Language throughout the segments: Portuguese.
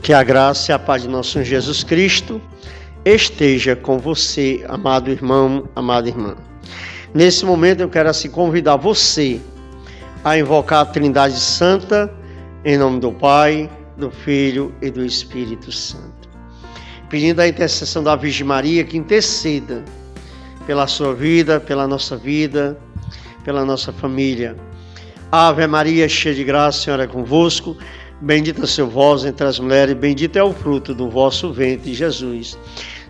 Que a graça e a paz de nosso Senhor Jesus Cristo esteja com você, amado irmão, amada irmã. Nesse momento eu quero assim convidar você a invocar a Trindade Santa em nome do Pai, do Filho e do Espírito Santo. Pedindo a intercessão da Virgem Maria que interceda pela sua vida, pela nossa vida, pela nossa família. Ave Maria, cheia de graça, o Senhor é convosco. Bendita sois vós entre as mulheres, bendito é o fruto do vosso ventre, Jesus.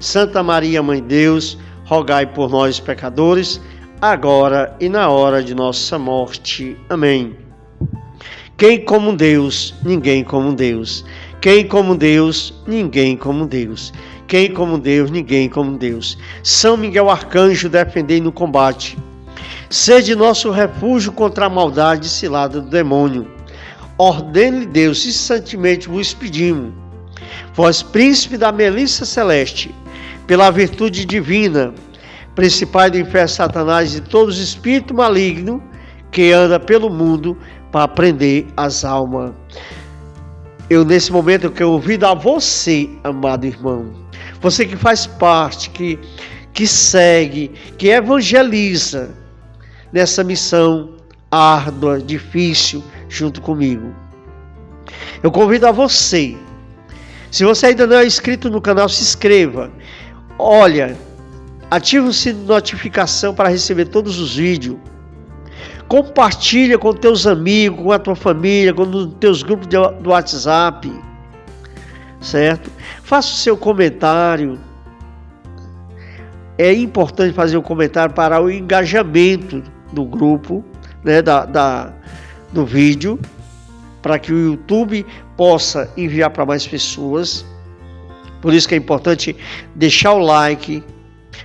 Santa Maria, Mãe de Deus, rogai por nós, pecadores, agora e na hora de nossa morte. Amém. Quem como Deus, ninguém como Deus. Quem como Deus, ninguém como Deus. Quem como Deus, ninguém como Deus. São Miguel Arcanjo, defendei no combate. Sede nosso refúgio contra a maldade cilada do demônio. Ordene-lhe Deus, e santemente vos pedimos, vós príncipe da melícia celeste, pela virtude divina, principais do inferno Satanás e todos os espíritos malignos que anda pelo mundo para prender as almas. Nesse momento eu quero ouvir a você, amado irmão, você que faz parte, que segue, que evangeliza nessa missão árdua, difícil, junto comigo. Eu convido a você, se você ainda não é inscrito no canal, se inscreva. Olha, ative o sino de notificação para receber todos os vídeos. Compartilha com teus amigos, com a tua família, com os teus grupos do WhatsApp, certo? Faça o seu comentário. É importante fazer um comentário para o engajamento do grupo, né, do vídeo, para que o YouTube possa enviar para mais pessoas. Por isso que é importante deixar o like,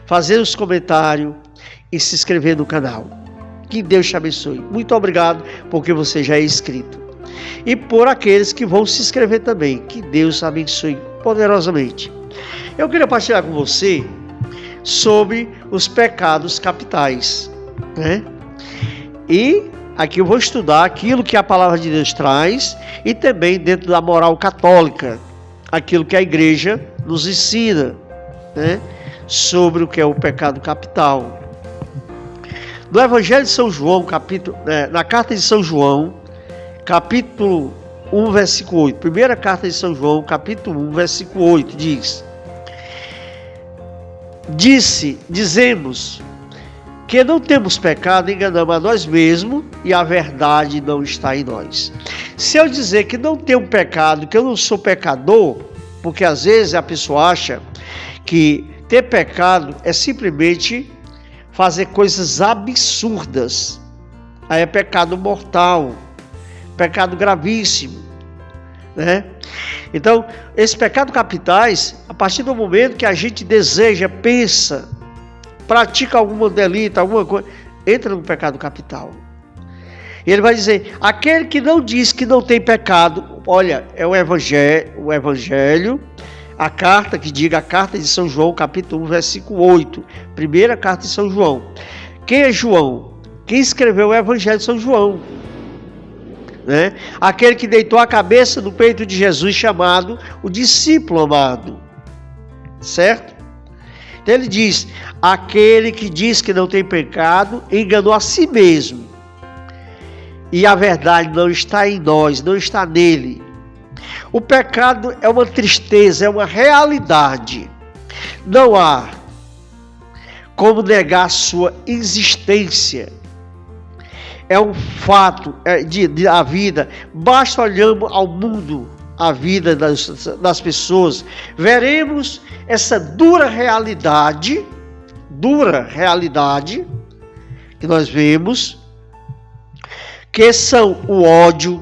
fazer os comentários e se inscrever no canal. Que Deus te abençoe. Muito obrigado porque você já é inscrito. E por aqueles que vão se inscrever também. Que Deus abençoe poderosamente. Eu queria partilhar com você sobre os pecados capitais, né? E aqui eu vou estudar aquilo que a palavra de Deus traz e também dentro da moral católica, aquilo que a igreja nos ensina, né, sobre o que é o pecado capital. No Evangelho de São João, na carta de São João, capítulo 1, versículo 8. Primeira carta de São João, capítulo 1, versículo 8, diz: Dizemos que não temos pecado, enganamos a nós mesmos e a verdade não está em nós. Se eu dizer que não tenho pecado, que eu não sou pecador, porque às vezes a pessoa acha que ter pecado é simplesmente fazer coisas absurdas. Aí é pecado mortal, pecado gravíssimo, né? Então, esses pecados capitais, a partir do momento que a gente deseja, pensa, pratica algum delito, alguma coisa, entra no pecado capital. E ele vai dizer, aquele que não diz que não tem pecado, olha, é o evangelho, a carta de São João, capítulo 1, versículo 8, primeira carta de São João. Quem é João? Quem escreveu o evangelho de São João, né? Aquele que deitou a cabeça no peito de Jesus, chamado o discípulo amado, certo? Então ele diz, aquele que diz que não tem pecado, enganou a si mesmo. E a verdade não está em nós, não está nele. O pecado é uma tristeza, é uma realidade. Não há como negar a sua existência. É um fato da vida. Basta olharmos ao mundo, a vida das pessoas, veremos essa dura realidade que nós vemos, que são o ódio,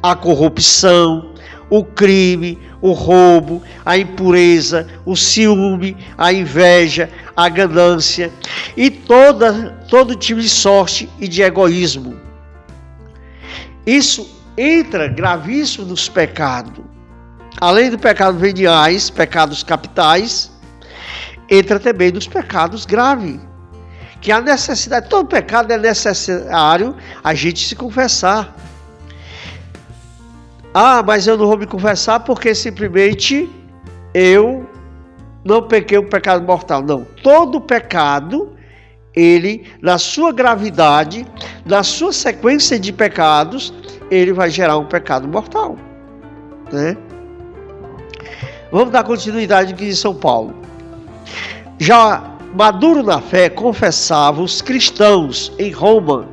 a corrupção, o crime, o roubo, a impureza, o ciúme, a inveja, a ganância e todo tipo de sorte e de egoísmo. Isso entra gravíssimo nos pecados. Além do pecado veniais, pecados capitais, entra também nos pecados graves. Que a necessidade, todo pecado é necessário a gente se confessar. Ah, mas eu não vou me confessar porque simplesmente eu não pequei o pecado mortal. Não, todo pecado, ele, na sua gravidade, na sua sequência de pecados, ele vai gerar um pecado mortal, né? Vamos dar continuidade aqui em São Paulo. Já maduro na fé, confessava os cristãos em Roma: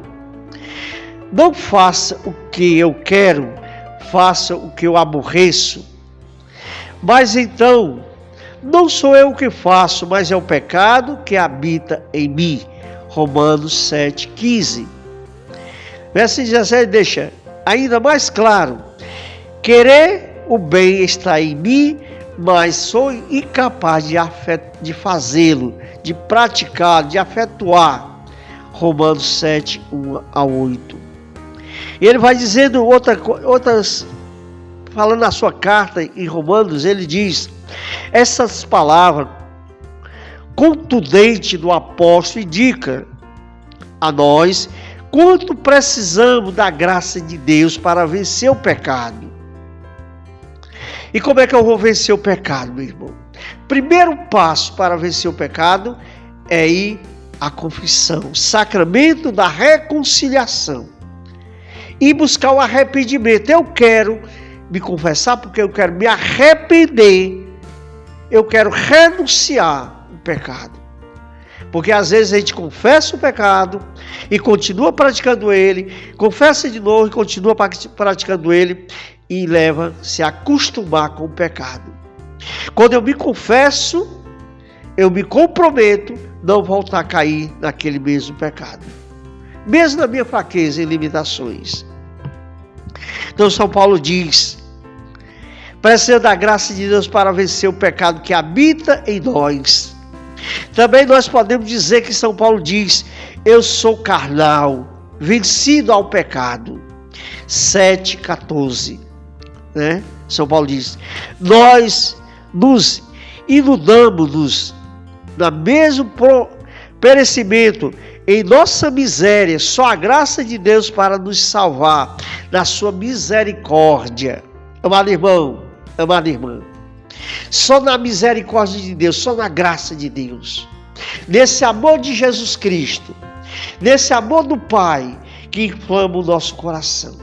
não faça o que eu quero, faça o que eu aborreço. Mas então, não sou eu que faço, mas é o pecado que habita em mim. Romanos 7,15. Verso 17 deixa ainda mais claro: querer o bem está em mim, mas sou incapaz de fazê-lo, de praticar, de efetuar. Romanos 7, 1 a 8. E ele vai dizendo outras, falando na sua carta em Romanos, ele diz essas palavras contundentes do apóstolo, indica a nós quanto precisamos da graça de Deus para vencer o pecado. E como é que eu vou vencer o pecado, meu irmão? Primeiro passo para vencer o pecado é ir à confissão, o sacramento da reconciliação, e buscar o arrependimento. Eu quero me confessar porque eu quero me arrepender, eu quero renunciar ao pecado. Porque às vezes a gente confessa o pecado e continua praticando ele, confessa de novo e continua praticando ele, e leva-se a acostumar com o pecado. Quando eu me confesso, eu me comprometo não voltar a cair naquele mesmo pecado, mesmo na minha fraqueza e limitações. Então São Paulo diz: precisamos da graça de Deus para vencer o pecado que habita em nós. Também nós podemos dizer que São Paulo diz: eu sou carnal, vencido ao pecado. 7,14. Né? São Paulo diz: nós nos inundamos no mesmo perecimento, em nossa miséria, só a graça de Deus para nos salvar, na sua misericórdia. Amado irmão, amada irmã, só na misericórdia de Deus, só na graça de Deus, nesse amor de Jesus Cristo, nesse amor do Pai, que inflama o nosso coração,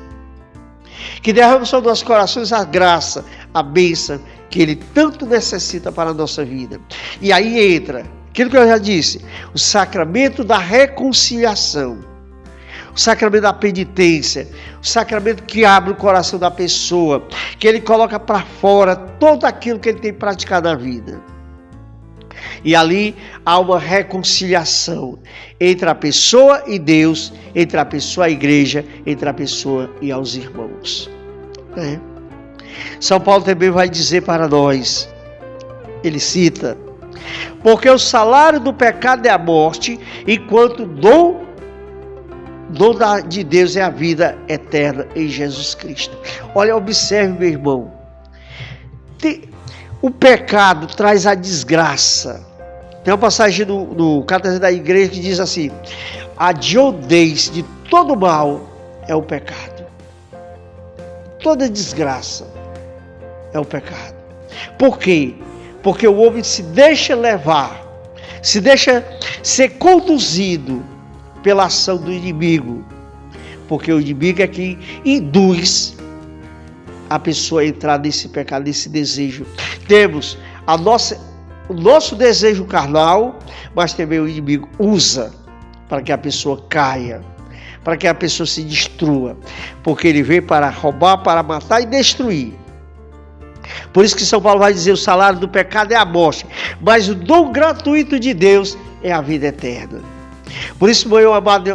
que derrama sobre nossos corações a graça, a bênção que Ele tanto necessita para a nossa vida. E aí entra aquilo que eu já disse: o sacramento da reconciliação, o sacramento da penitência, o sacramento que abre o coração da pessoa, que ele coloca para fora tudo aquilo que ele tem praticado na vida. E ali há uma reconciliação entre a pessoa e Deus, entre a pessoa e a igreja, entre a pessoa e aos irmãos. São Paulo também vai dizer para nós, ele cita: porque o salário do pecado é a morte, enquanto o dom de Deus é a vida eterna em Jesus Cristo. Olha, observe, meu irmão, o pecado traz a desgraça. Tem uma passagem no Catecismo da Igreja que diz assim: a diodez de todo mal é o pecado. Toda desgraça é o pecado. Por quê? Porque o homem se deixa levar, se deixa ser conduzido pela ação do inimigo. Porque o inimigo é quem induz a pessoa a entrar nesse pecado, nesse desejo. Temos o nosso desejo carnal, mas também o inimigo usa para que a pessoa caia, para que a pessoa se destrua. Porque ele veio para roubar, para matar e destruir. Por isso que São Paulo vai dizer: o salário do pecado é a morte, mas o dom gratuito de Deus é a vida eterna. Por isso, meu amado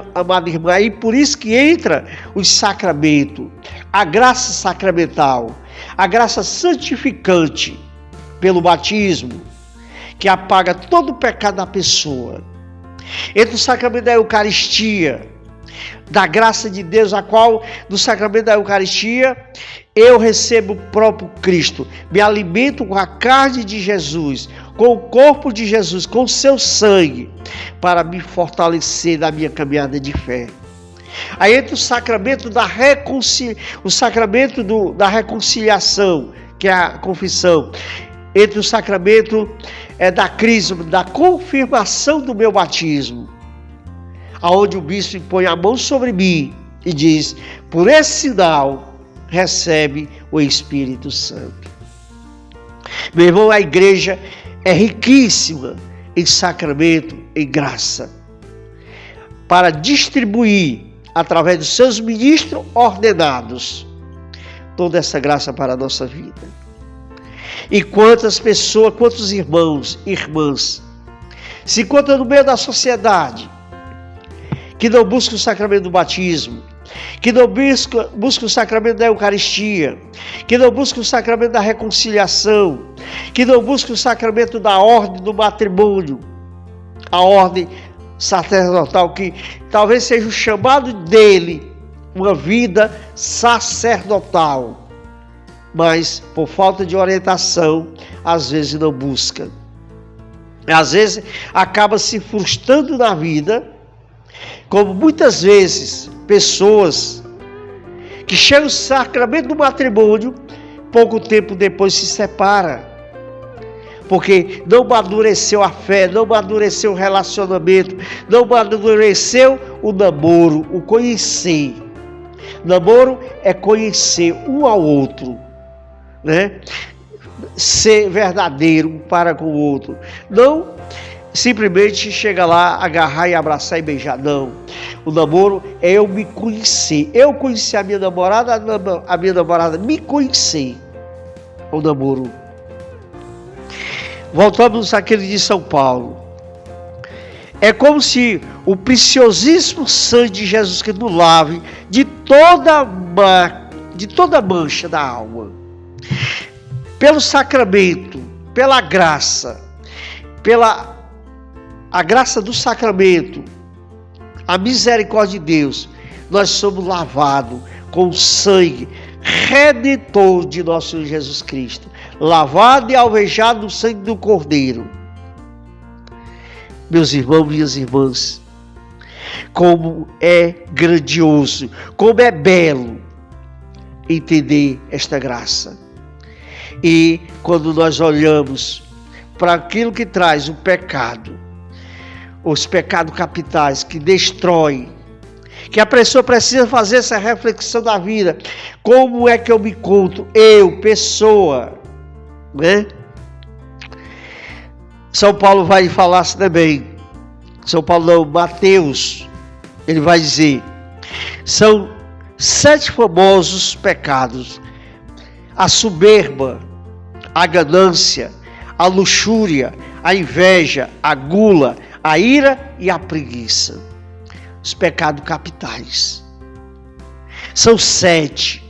irmão, aí por isso que entra o sacramento, a graça sacramental, a graça santificante pelo batismo, que apaga todo o pecado da pessoa. Entra o sacramento da Eucaristia, da graça de Deus, a qual, no sacramento da Eucaristia, eu recebo o próprio Cristo, me alimento com a carne de Jesus, com o corpo de Jesus, com o seu sangue, para me fortalecer na minha caminhada de fé. Aí entra o sacramento da da reconciliação, que é a confissão. Entra o sacramento da crisma, da confirmação do meu batismo, aonde o bispo põe a mão sobre mim e diz: por esse sinal recebe o Espírito Santo. Meu irmão, a igreja é riquíssima em sacramento, em graça, para distribuir, através dos seus ministros ordenados, toda essa graça para a nossa vida. E quantas pessoas, quantos irmãos, irmãs, se encontram no meio da sociedade, que não buscam o sacramento do batismo, que não buscam o sacramento da Eucaristia, que não buscam o sacramento da reconciliação, que não buscam o sacramento da ordem do matrimônio, a ordem sacerdotal, que talvez seja o chamado dele, uma vida sacerdotal, mas por falta de orientação, às vezes não busca. Às vezes acaba se frustrando na vida, como muitas vezes pessoas que chegam ao sacramento do matrimônio, pouco tempo depois se separa, porque não amadureceu a fé, não amadureceu o relacionamento, não amadureceu o namoro, o conhecer. Namoro é conhecer um ao outro, né? Ser verdadeiro um para com o outro, não simplesmente chega lá, agarrar e abraçar e beijar, não. O namoro é eu me conhecer, eu conhecer a minha namorada me conhecer. O namoro. Voltamos àquele de São Paulo. É como se o preciosíssimo sangue de Jesus Cristo nos lave de toda mancha da alma. Pelo sacramento, pela graça, a graça do sacramento, a misericórdia de Deus, nós somos lavados com o sangue redentor de nosso Senhor Jesus Cristo, lavado e alvejado no sangue do Cordeiro. Meus irmãos, minhas irmãs, como é grandioso, como é belo entender esta graça. E quando nós olhamos para aquilo que traz o pecado, os pecados capitais que destroem, que a pessoa precisa fazer essa reflexão da vida. Como é que eu me encontro? Eu, pessoa, né? São Paulo vai falar assim também. São Paulo não, Mateus, ele vai dizer, são 7 famosos pecados: a soberba, a ganância, a luxúria, a inveja, a gula, a ira e a preguiça. Os pecados capitais. São 7.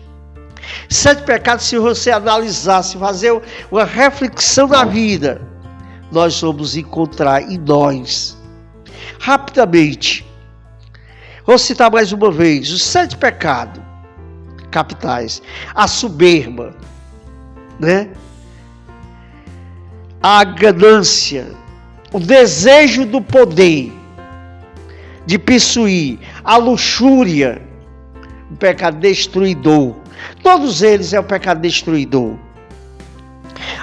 7 pecados, se você analisar, se fazer uma reflexão na vida, nós vamos encontrar em nós. Rapidamente, vou citar mais uma vez, os 7 pecados capitais. A soberba, né? A ganância, o desejo do poder, de possuir, a luxúria, o pecado destruidor. Todos eles é o pecado destruidor.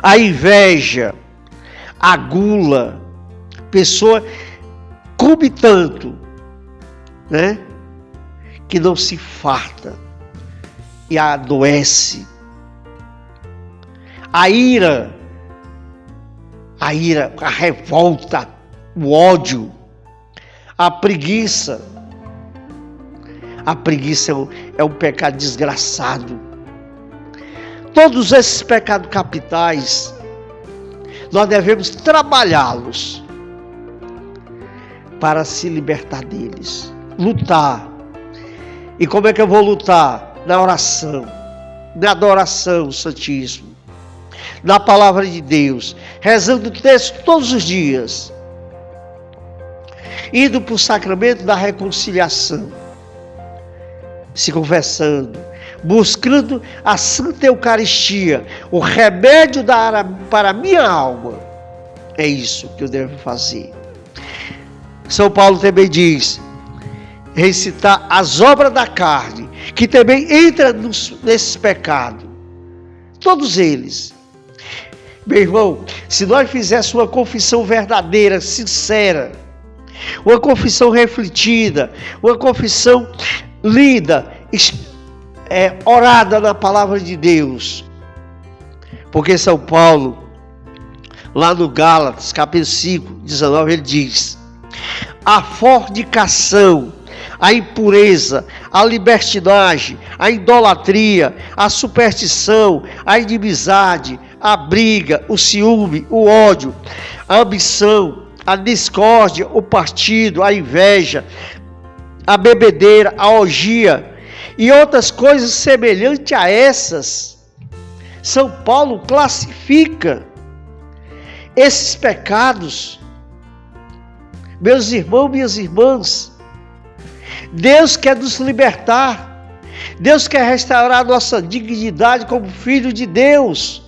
A inveja, a gula, pessoa come tanto, né, que não se farta e adoece. A ira, a revolta, o ódio, a preguiça. A preguiça é um pecado desgraçado. Todos esses pecados capitais, nós devemos trabalhá-los para se libertar deles. Lutar. E como é que eu vou lutar? Na oração, na adoração ao Santíssimo, na palavra de Deus, rezando o texto todos os dias, indo para o sacramento da reconciliação, se confessando, buscando a Santa Eucaristia, o remédio para a minha alma. É isso que eu devo fazer. São Paulo também diz, recitar as obras da carne, que também entra nesses pecados. Todos eles. Meu irmão, se nós fizéssemos uma confissão verdadeira, sincera, uma confissão refletida, uma confissão lida, orada na palavra de Deus. Porque São Paulo, lá no Gálatas, capítulo 5, 19, ele diz: a fornicação, a impureza, a libertinagem, a idolatria, a superstição, a inimizade, a briga, o ciúme, o ódio, a ambição, a discórdia, o partido, a inveja, a bebedeira, a orgia e outras coisas semelhantes a essas. São Paulo classifica esses pecados. Meus irmãos, minhas irmãs, Deus quer nos libertar. Deus quer restaurar nossa dignidade como filho de Deus.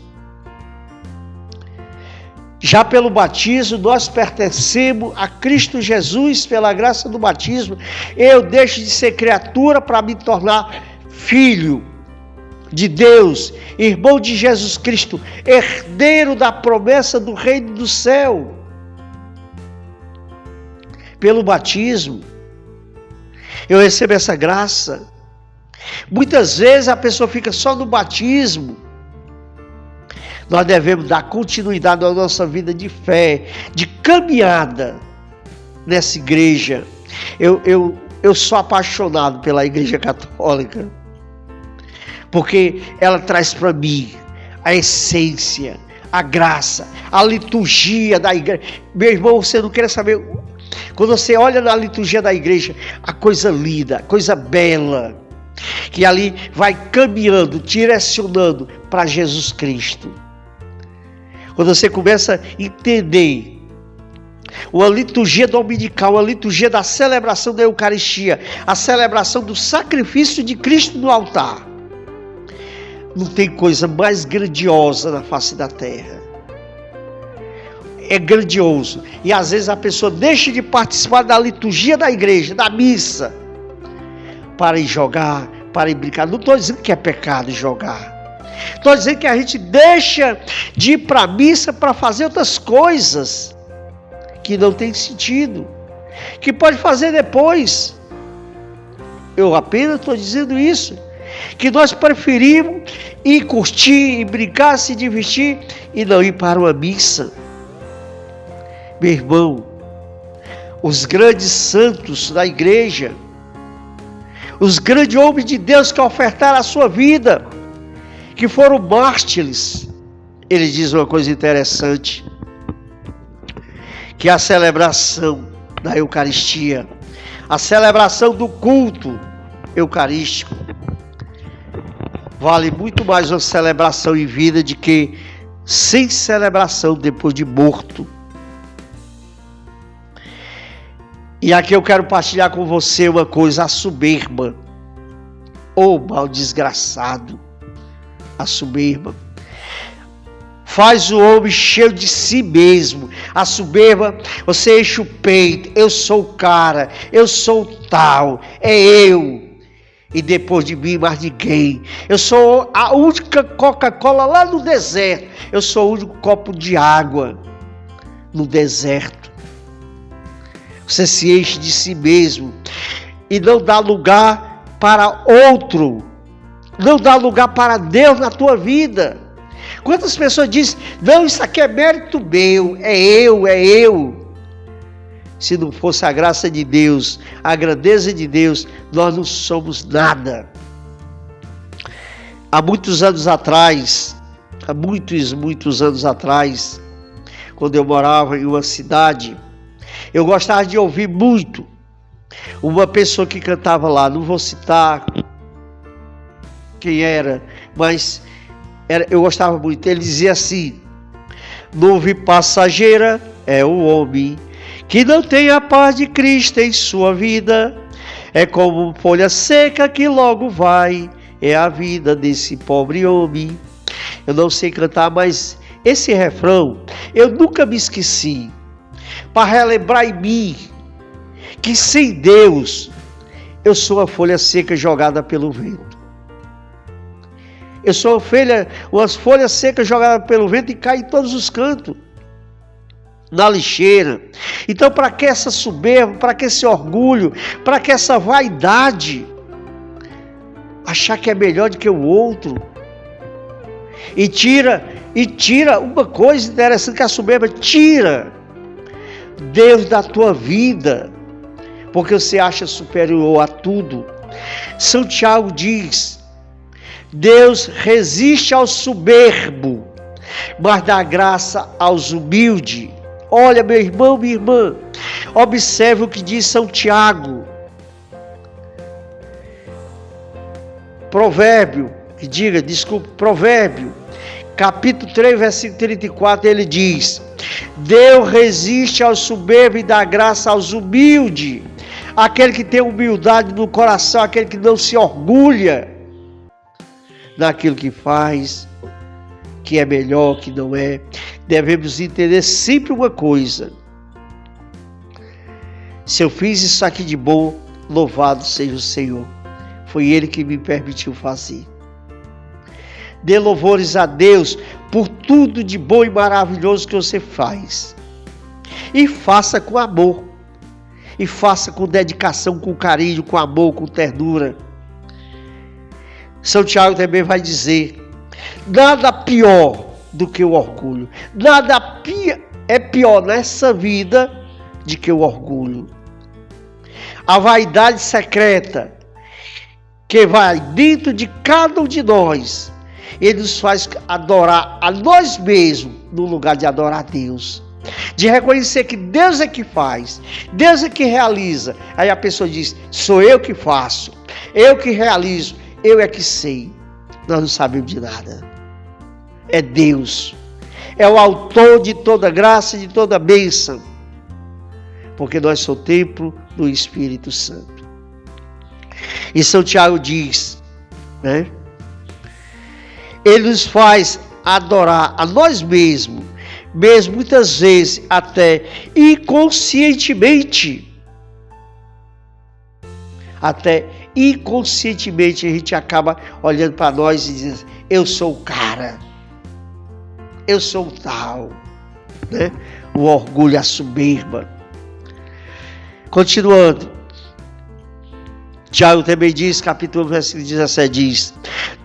Já pelo batismo, nós pertencemos a Cristo Jesus, pela graça do batismo. Eu deixo de ser criatura para me tornar filho de Deus, irmão de Jesus Cristo, herdeiro da promessa do reino do céu. Pelo batismo, eu recebo essa graça. Muitas vezes a pessoa fica só no batismo. Nós devemos dar continuidade à nossa vida de fé, de caminhada nessa igreja. Eu sou apaixonado pela Igreja Católica, porque ela traz para mim a essência, a graça, a liturgia da igreja. Meu irmão, você não quer saber, quando você olha na liturgia da igreja, a coisa linda, a coisa bela, que ali vai caminhando, direcionando para Jesus Cristo. Quando você começa a entender uma liturgia dominical, a liturgia da celebração da Eucaristia, a celebração do sacrifício de Cristo no altar, não tem coisa mais grandiosa na face da terra. É grandioso. E às vezes a pessoa deixa de participar da liturgia da igreja, da missa, para ir jogar, para ir brincar. Não estou dizendo que é pecado jogar. Estou dizendo que a gente deixa de ir para a missa para fazer outras coisas que não tem sentido, que pode fazer depois. Eu apenas estou dizendo isso, que nós preferimos ir curtir, ir brincar, se divertir e não ir para uma missa. Meu irmão, os grandes santos da igreja, os grandes homens de Deus que ofertaram a sua vida, que foram mártires, ele diz uma coisa interessante, que a celebração da Eucaristia, a celebração do culto eucarístico, vale muito mais uma celebração em vida do que sem celebração depois de morto. E aqui eu quero partilhar com você uma coisa: a soberba, ou mal desgraçado, a soberba faz o homem cheio de si mesmo. A soberba, você enche o peito, eu sou o cara, eu sou o tal, é eu, e depois de mim mais ninguém. Eu sou a única Coca-Cola lá no deserto, eu sou o único copo de água no deserto. Você se enche de si mesmo e não dá lugar para outro, não dá lugar para Deus na tua vida. Quantas pessoas dizem: não, isso aqui é mérito meu, é eu. Se não fosse a graça de Deus, a grandeza de Deus, nós não somos nada. Há muitos anos atrás, quando eu morava em uma cidade, eu gostava de ouvir muito uma pessoa que cantava lá, não vou citar quem era, mas eu gostava muito. Ele dizia assim: nuvem passageira é o homem que não tem a paz de Cristo em sua vida, é como folha seca que logo vai, é a vida desse pobre homem. Eu não sei cantar, mas esse refrão eu nunca me esqueci, para relembrar em mim que sem Deus Eu sou a folha seca jogada pelo vento. Eu sou umas folhas secas jogadas pelo vento e caem em todos os cantos, na lixeira. Então, para que essa soberba, para que esse orgulho, para que essa vaidade, achar que é melhor do que o outro, e tira uma coisa interessante, que a soberba tira Deus da tua vida, porque você acha superior a tudo. São Tiago diz: Deus resiste ao soberbo, mas dá graça aos humildes. Olha, meu irmão, minha irmã, observe o que diz São Tiago. Provérbio, capítulo 3, versículo 34, ele diz: Deus resiste ao soberbo e dá graça aos humildes. Aquele que tem humildade no coração, aquele que não se orgulha naquilo que faz, que é melhor, que não é. Devemos entender sempre uma coisa: se eu fiz isso aqui de bom, louvado seja o Senhor. Foi Ele que me permitiu fazer. Dê louvores a Deus por tudo de bom e maravilhoso que você faz. E faça com amor. E faça com dedicação, com carinho, com amor, com ternura. São Tiago também vai dizer: nada pior do que o orgulho. Nada é pior nessa vida do que o orgulho. A vaidade secreta que vai dentro de cada um de nós, ele nos faz adorar a nós mesmos no lugar de adorar a Deus. De reconhecer que Deus é que faz, Deus é que realiza. Aí a pessoa diz: sou eu que faço, eu que realizo, eu é que sei. Nós não sabemos de nada. É Deus. É o autor de toda graça e de toda bênção. Porque nós somos templo do Espírito Santo. E São Tiago diz, né? Ele nos faz adorar a nós mesmos, mesmo muitas vezes até inconscientemente. Até inconscientemente a gente acaba olhando para nós e dizendo: eu sou o cara, eu sou o tal, né? O orgulho, a soberba. Continuando, Tiago também diz, capítulo 1, versículo 17, diz: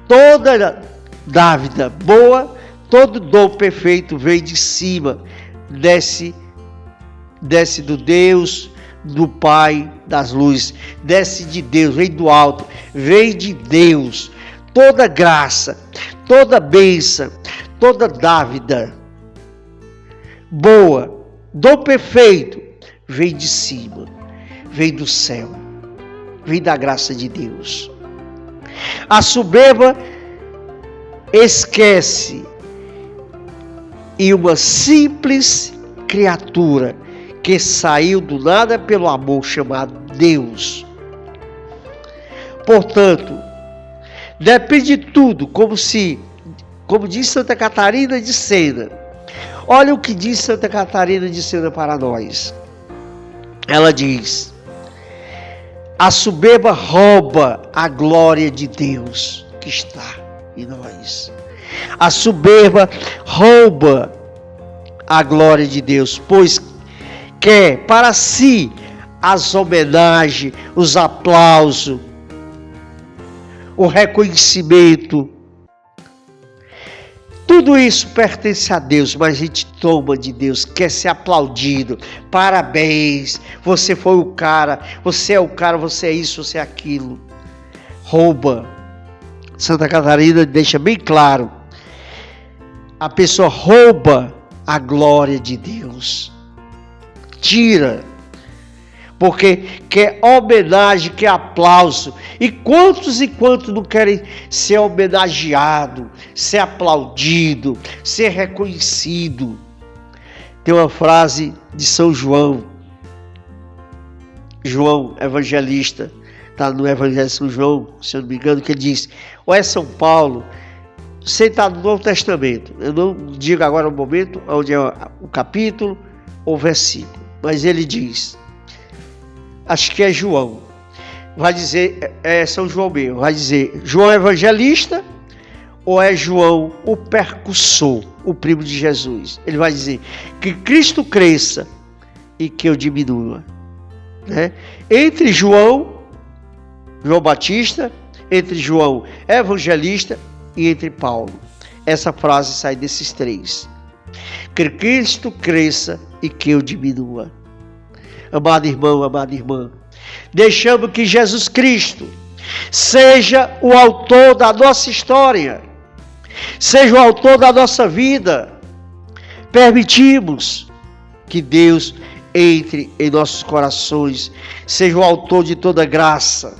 toda dávida boa, todo dom perfeito vem de cima, desce do Deus, do Pai das luzes, desce de Deus, vem do alto, vem de Deus. Toda graça, toda bênção, toda dávida boa, dom perfeito, vem de cima, vem do céu, vem da graça de Deus. A soberba esquece e uma simples criatura que saiu do nada pelo amor chamado Deus. Portanto, depende de tudo, como diz Santa Catarina de Sena. Olha o que diz Santa Catarina de Sena para nós. Ela diz: a soberba rouba a glória de Deus que está em nós. A soberba rouba a glória de Deus, pois quer para si as homenagens, os aplausos, o reconhecimento. Tudo isso pertence a Deus, mas a gente toma de Deus, quer ser aplaudido. Parabéns, você foi o cara, você é o cara, você é isso, você é aquilo. Rouba. Santa Catarina deixa bem claro: a pessoa rouba a glória de Deus. Tira. Porque quer homenagem, quer aplauso. E quantos não querem ser homenageado, ser aplaudido, ser reconhecido? Tem uma frase de São João evangelista, está no Evangelho de São João, se eu não me engano, que ele diz: ou é São Paulo, você está no Novo Testamento, eu não digo agora o momento, onde é o capítulo ou versículo, mas ele diz, acho que é João: vai dizer, São João mesmo, vai dizer João Evangelista ou é João o percussor, o primo de Jesus? Ele vai dizer que Cristo cresça e que eu diminua. Né? Entre João Batista, entre João Evangelista e entre Paulo. Essa frase sai desses três. Que Cristo cresça e que eu diminua. Amado irmão, amada irmã, deixamos que Jesus Cristo seja o autor da nossa história, seja o autor da nossa vida. Permitimos que Deus entre em nossos corações, seja o autor de toda graça.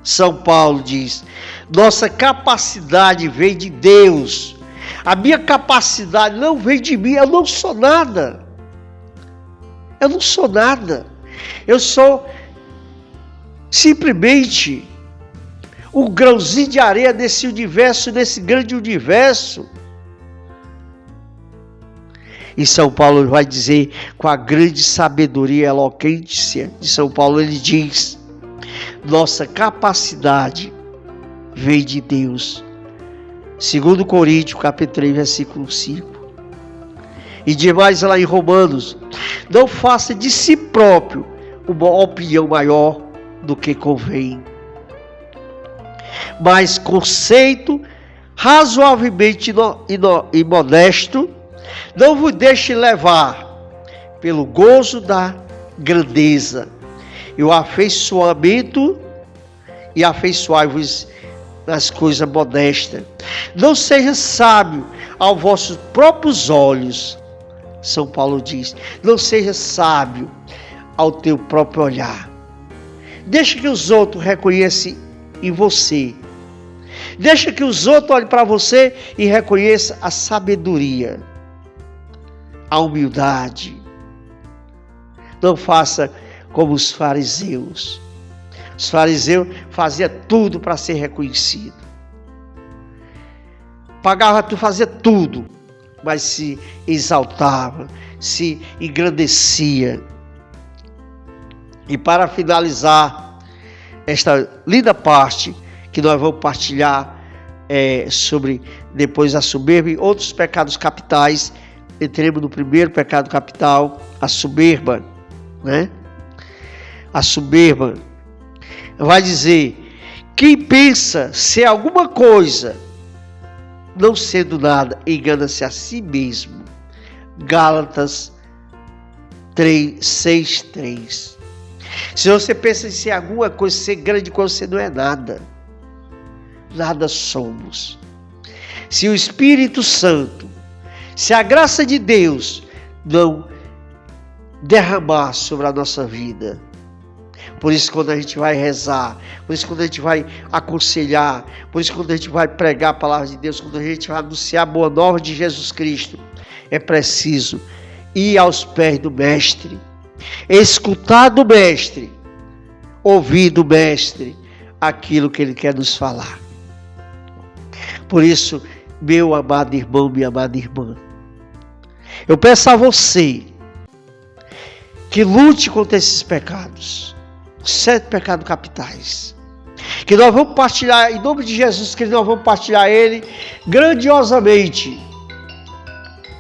São Paulo diz: nossa capacidade vem de Deus. A minha capacidade não vem de mim, eu não sou nada. Eu não sou nada. Eu sou simplesmente um grãozinho de areia nesse universo, nesse grande universo. E São Paulo vai dizer, com a grande sabedoria e eloquência de São Paulo, ele diz: nossa capacidade vem de Deus. 2 Coríntios, capítulo 3, versículo 5. E demais lá em Romanos: não faça de si próprio uma opinião maior do que convém, mas conceito razoavelmente e modesto, não vos deixe levar pelo gozo da grandeza e o afeiçoamento, e afeiçoai-vos nas coisas modestas. Não seja sábio aos vossos próprios olhos. São Paulo diz: não seja sábio ao teu próprio olhar. Deixa que os outros reconheçam em você. Deixa que os outros olhem para você e reconheçam a sabedoria, a humildade. Não faça como os fariseus. Os fariseus faziam tudo para ser reconhecido. Pagava tudo, fazia tudo, mas se exaltava, se engrandecia. E para finalizar esta linda parte que nós vamos partilhar sobre depois a soberba e outros pecados capitais, entremos no primeiro pecado capital, a soberba, né? A soberba vai dizer: quem pensa ser alguma coisa, não sendo nada, engana-se a si mesmo. Gálatas 6:3. Se você pensa em ser alguma coisa, ser grande coisa, você não é nada. Nada somos. Se o Espírito Santo, se a graça de Deus não derramar sobre a nossa vida. Por isso, quando a gente vai rezar, por isso, quando a gente vai aconselhar, por isso, quando a gente vai pregar a palavra de Deus, quando a gente vai anunciar a boa nova de Jesus Cristo, é preciso ir aos pés do Mestre, escutar do Mestre, ouvir do Mestre aquilo que Ele quer nos falar. Por isso, meu amado irmão, minha amada irmã, eu peço a você que lute contra esses pecados, 7 pecados capitais, que nós vamos partilhar, em nome de Jesus, que nós vamos partilhar ele grandiosamente,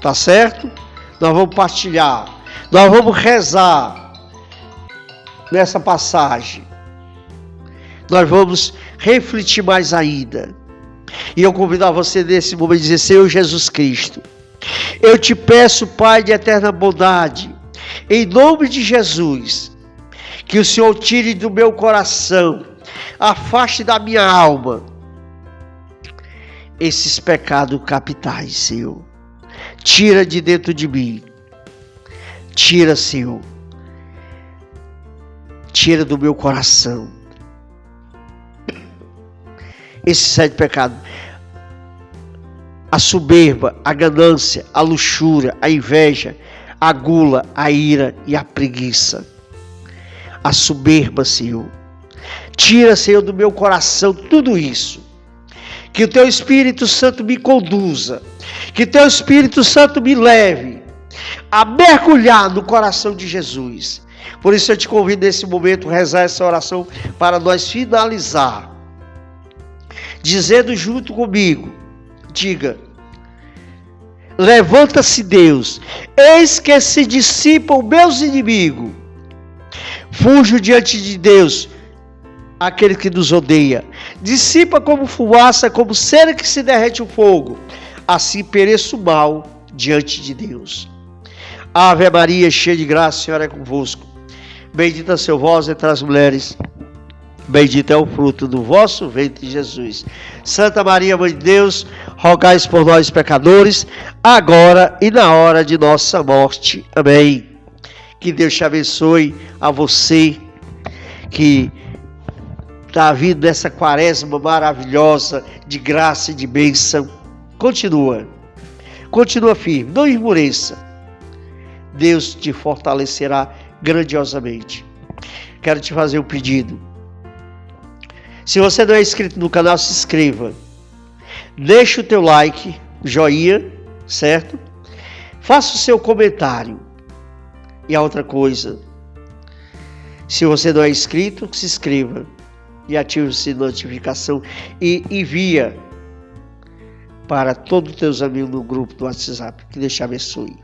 tá certo? Nós vamos partilhar, nós vamos rezar nessa passagem, nós vamos refletir mais ainda. E eu convido a você nesse momento a dizer: Senhor Jesus Cristo, eu te peço, Pai de eterna bondade, em nome de Jesus, que o Senhor tire do meu coração, afaste da minha alma esses pecados capitais, Senhor. Tira de dentro de mim. Tira, Senhor. Tira do meu coração esses 7 pecados: a soberba, a ganância, a luxúria, a inveja, a gula, a ira e a preguiça. A soberba, Senhor. Tira, Senhor, do meu coração tudo isso. Que o Teu Espírito Santo me conduza. Que o Teu Espírito Santo me leve a mergulhar no coração de Jesus. Por isso eu te convido nesse momento a rezar essa oração para nós finalizar. Dizendo junto comigo, diga: levanta-se Deus, eis que se dissipam meus inimigos. Fujo diante de Deus aquele que nos odeia. Dissipa como fumaça, como cera que se derrete o fogo. Assim pereço mal diante de Deus. Ave Maria, cheia de graça, o Senhor é convosco. Bendita sois vós entre as mulheres. Bendito é o fruto do vosso ventre, Jesus. Santa Maria, Mãe de Deus, rogai por nós, pecadores, agora e na hora de nossa morte. Amém. Que Deus te abençoe, a você que está vindo nessa quaresma maravilhosa de graça e de bênção. Continua firme, não esmoreça. Deus te fortalecerá grandiosamente. Quero te fazer um pedido. Se você não é inscrito no canal, se inscreva. Deixe o teu like, joinha, certo? Faça o seu comentário. E a outra coisa, se você não é inscrito, se inscreva e ative o sininho de notificação e envia para todos os teus amigos no grupo do WhatsApp. Que Deus te abençoe.